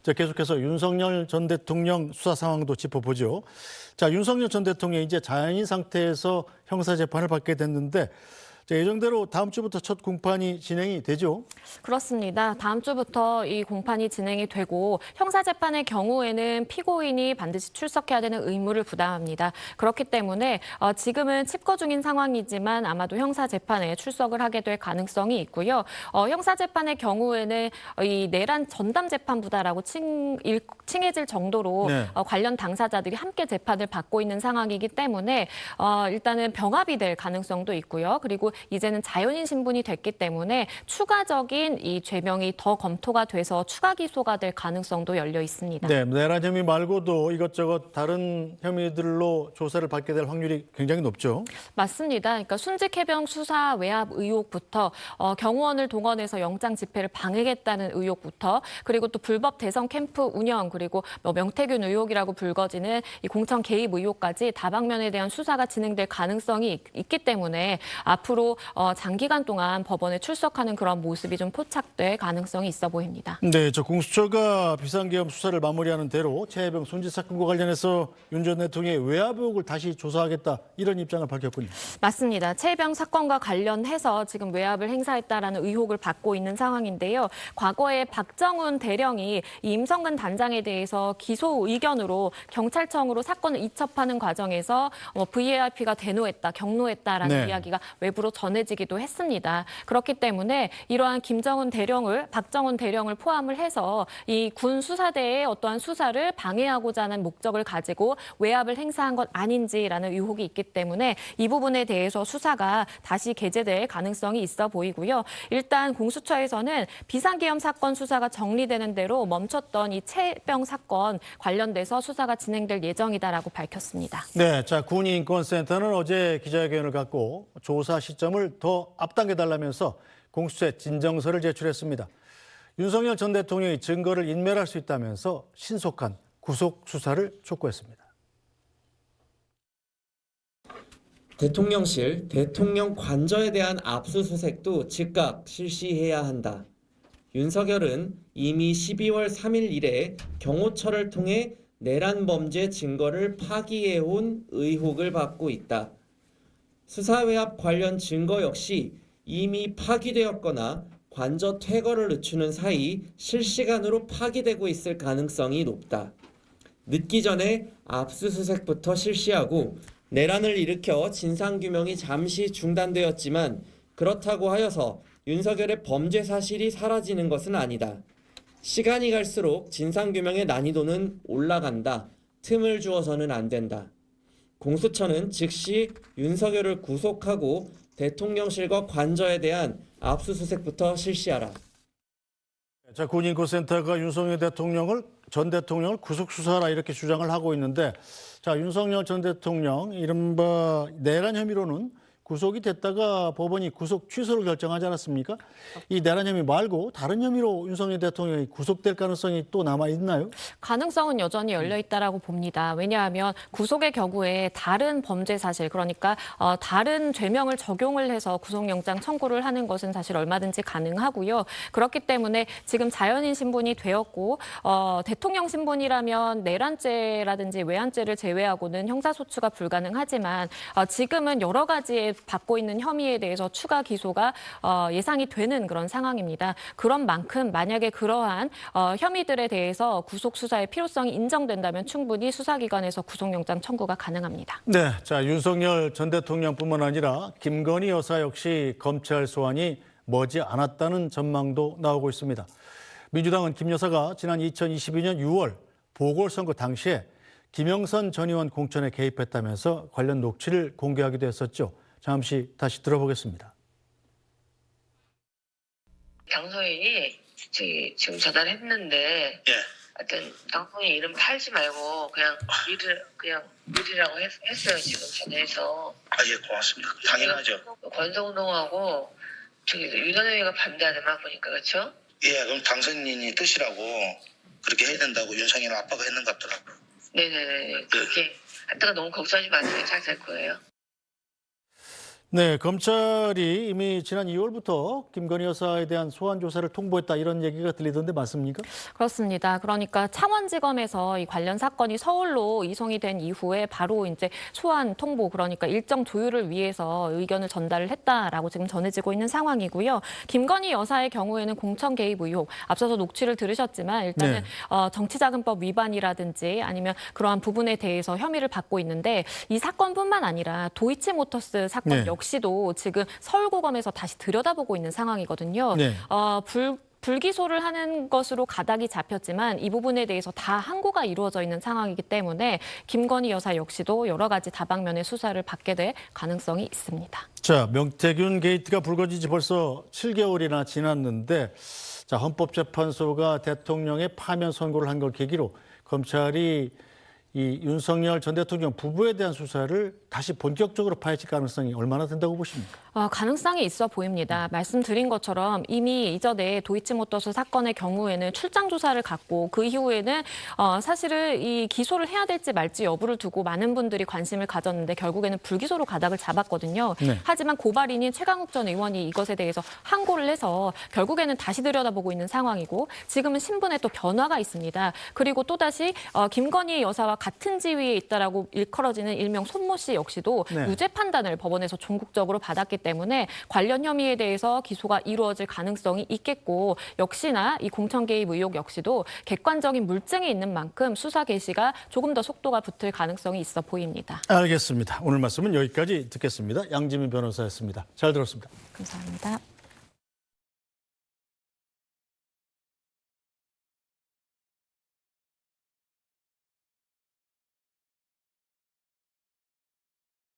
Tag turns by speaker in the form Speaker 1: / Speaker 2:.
Speaker 1: 자, 계속해서 윤석열 전 대통령 수사 상황도 짚어보죠. 자, 윤석열 전 대통령이 이제 자연인 상태에서 형사 재판을 받게 됐는데 자, 예정대로 다음 주부터 첫 공판이 진행이 되죠.
Speaker 2: 그렇습니다. 다음 주부터 이 공판이 진행이 되고 형사재판의 경우에는 피고인이 반드시 출석해야 되는 의무를 부담합니다. 그렇기 때문에 지금은 칩거 중인 상황이지만 아마도 형사재판에 출석을 하게 될 가능성이 있고요. 형사재판의 경우에는 이 내란 전담재판부다라고 칭해질 정도로
Speaker 1: 네.
Speaker 2: 관련 당사자들이 함께 재판을 받고 있는 상황이기 때문에 일단은 병합이 될 가능성도 있고요. 그리고 이제는 자연인 신분이 됐기 때문에 추가적인 이 죄명이 더 검토가 돼서 추가 기소가 될 가능성도 열려 있습니다.
Speaker 1: 네, 내란 혐의 말고도 이것저것 다른 혐의들로 조사를 받게 될 확률이 굉장히 높죠.
Speaker 2: 맞습니다. 그러니까 순직 해병 수사 외압 의혹부터 경호원을 동원해서 영장 집행을 방해했다는 의혹부터 그리고 또 불법 대선 캠프 운영 그리고 명태균 의혹이라고 불거지는 이 공천 개입 의혹까지 다방면에 대한 수사가 진행될 가능성이 있기 때문에 앞으로 장기간 동안 법원에 출석하는 그런 모습이 좀 포착될 가능성이 있어 보입니다.
Speaker 1: 네, 저 공수처가 비상계엄 수사를 마무리하는 대로 최혜병 손짓 사건과 관련해서 윤 전 대통령의 외압 의혹을 다시 조사하겠다 이런 입장을 밝혔군요.
Speaker 2: 맞습니다. 최혜병 사건과 관련해서 지금 외압을 행사했다라는 의혹을 받고 있는 상황인데요. 과거에 박정훈 대령이 이 임성근 단장에 대해서 기소 의견으로 경찰청으로 사건을 이첩하는 과정에서 VAIP가 대노했다, 경로했다라는
Speaker 1: 네.
Speaker 2: 이야기가 외부로 전해지기도 했습니다. 그렇기 때문에 이러한 박정훈 대령을 포함을 해서 이 군 수사대의 어떠한 수사를 방해하고자 하는 목적을 가지고 외압을 행사한 것 아닌지라는 의혹이 있기 때문에 이 부분에 대해서 수사가 다시 개재될 가능성이 있어 보이고요. 일단 공수처에서는 비상계엄 사건 수사가 정리되는 대로 멈췄던 이 최병 사건 관련돼서 수사가 진행될 예정이다라고 밝혔습니다.
Speaker 1: 네, 자, 군인권센터는 어제 기자회견을 갖고 조사 시점을 더 앞당겨달라면서 공수처에 진정서를 제출했습니다. 윤석열 전 대통령이 증거를 인멸할 수 있다면서 신속한 구속 수사를 촉구했습니다.
Speaker 3: 대통령실, 대통령 관저에 대한 압수수색도 즉각 실시해야 한다. 윤석열은 이미 12월 3일 이래 경호처를 통해 내란 범죄 증거를 파기해온 의혹을 받고 있다. 수사외압 관련 증거 역시 이미 파기되었거나 관저 퇴거를 늦추는 사이 실시간으로 파기되고 있을 가능성이 높다. 늦기 전에 압수수색부터 실시하고 내란을 일으켜 진상규명이 잠시 중단되었지만 그렇다고 하여서 윤석열의 범죄 사실이 사라지는 것은 아니다. 시간이 갈수록 진상규명의 난이도는 올라간다. 틈을 주어서는 안 된다. 공수처는 즉시 윤석열을 구속하고 대통령실과 관저에 대한 압수수색부터 실시하라.
Speaker 1: 자, 군인권센터가 윤석열 전 대통령을 구속 수사하라 이렇게 주장을 하고 있는데 자, 윤석열 전 대통령 이른바 내란 혐의로는 구속이 됐다가 법원이 구속 취소를 결정하지 않았습니까? 이 내란 혐의 말고 다른 혐의로 윤석열 대통령이 구속될 가능성이 또 남아 있나요?
Speaker 2: 가능성은 여전히 열려 있다라고 봅니다. 왜냐하면 구속의 경우에 다른 범죄 사실, 그러니까 다른 죄명을 적용을 해서 구속영장 청구를 하는 것은 사실 얼마든지 가능하고요. 그렇기 때문에 지금 자연인 신분이 되었고 대통령 신분이라면 내란죄라든지 외환죄를 제외하고는 형사소추가 불가능하지만 지금은 여러 가지의 받고 있는 혐의에 대해서 추가 기소가 예상이 되는 그런 상황입니다. 그런 만큼 만약에 그러한 혐의들에 대해서 구속 수사의 필요성이 인정된다면 충분히 수사기관에서 구속영장 청구가 가능합니다.
Speaker 1: 네, 자, 윤석열 전 대통령뿐만 아니라 김건희 여사 역시 검찰 소환이 머지 않았다는 전망도 나오고 있습니다. 민주당은 김 여사가 지난 2022년 6월 보궐선거 당시에 김영선 전 의원 공천에 개입했다면서 관련 녹취를 공개하기도 했었죠. 잠시 다시 들어보겠습니다.
Speaker 4: 당선인이 지금 전화했는데 하여튼 당선인 이름 팔지 말고 그냥 미리라고 했어요. 지금 전화해서.
Speaker 5: 예, 고맙습니다. 당연하죠.
Speaker 4: 권성동하고 윤석열이가 반대하더만 보니까 그렇죠?
Speaker 5: 예, 그럼 당선인이 뜻이라고 그렇게 해야 된다고 윤석열 아빠가 했는 것 같더라고요.
Speaker 4: 네네네. 그렇게 하다가 너무 걱정하지 마세요. 잘 될 거예요.
Speaker 1: 네, 검찰이 이미 지난 2월부터 김건희 여사에 대한 소환 조사를 통보했다 이런 얘기가 들리던데 맞습니까?
Speaker 2: 그렇습니다. 그러니까 창원지검에서 이 관련 사건이 서울로 이송이 된 이후에 바로 이제 소환 통보, 그러니까 일정 조율을 위해서 의견을 전달을 했다라고 지금 전해지고 있는 상황이고요. 김건희 여사의 경우에는 공천 개입 의혹, 앞서서 녹취를 들으셨지만 일단은
Speaker 1: 네.
Speaker 2: 정치자금법 위반이라든지 아니면 그러한 부분에 대해서 혐의를 받고 있는데, 이 사건뿐만 아니라 도이치모터스 사건
Speaker 1: 네.
Speaker 2: 역시도 지금 서울고검에서 다시 들여다보고 있는 상황이거든요.
Speaker 1: 네.
Speaker 2: 불기소를 하는 것으로 가닥이 잡혔지만 이 부분에 대해서 다 항고가 이루어져 있는 상황이기 때문에 김건희 여사 역시도 여러 가지 다방면의 수사를 받게 될 가능성이 있습니다.
Speaker 1: 자, 명태균 게이트가 불거진 지 벌써 7개월이나 지났는데, 자, 헌법재판소가 대통령의 파면 선고를 한 걸 계기로 검찰이 이 윤석열 전 대통령 부부에 대한 수사를 다시 본격적으로 파헤칠 가능성이 얼마나 된다고 보십니까?
Speaker 2: 가능성이 있어 보입니다. 말씀드린 것처럼 이미 이전에 도이치모터스 사건의 경우에는 출장 조사를 갖고 그 이후에는 사실은 이 기소를 해야 될지 말지 여부를 두고 많은 분들이 관심을 가졌는데 결국에는 불기소로 가닥을 잡았거든요.
Speaker 1: 네.
Speaker 2: 하지만 고발인인 최강욱 전 의원이 이것에 대해서 항고를 해서 결국에는 다시 들여다보고 있는 상황이고, 지금은 신분에 또 변화가 있습니다. 그리고 또다시 김건희 여사와 같은 지위에 있다라고 일컬어지는 일명 손모 씨 역시도
Speaker 1: 네.
Speaker 2: 유죄 판단을 법원에서 종국적으로 받았기 때문에 관련 혐의에 대해서 기소가 이루어질 가능성이 있겠고, 역시나 이 공천 개입 의혹 역시도 객관적인 물증이 있는 만큼 수사 개시가 조금 더 속도가 붙을 가능성이 있어 보입니다.
Speaker 1: 알겠습니다. 오늘 말씀은 여기까지 듣겠습니다. 양지민 변호사였습니다. 잘 들었습니다.
Speaker 2: 감사합니다.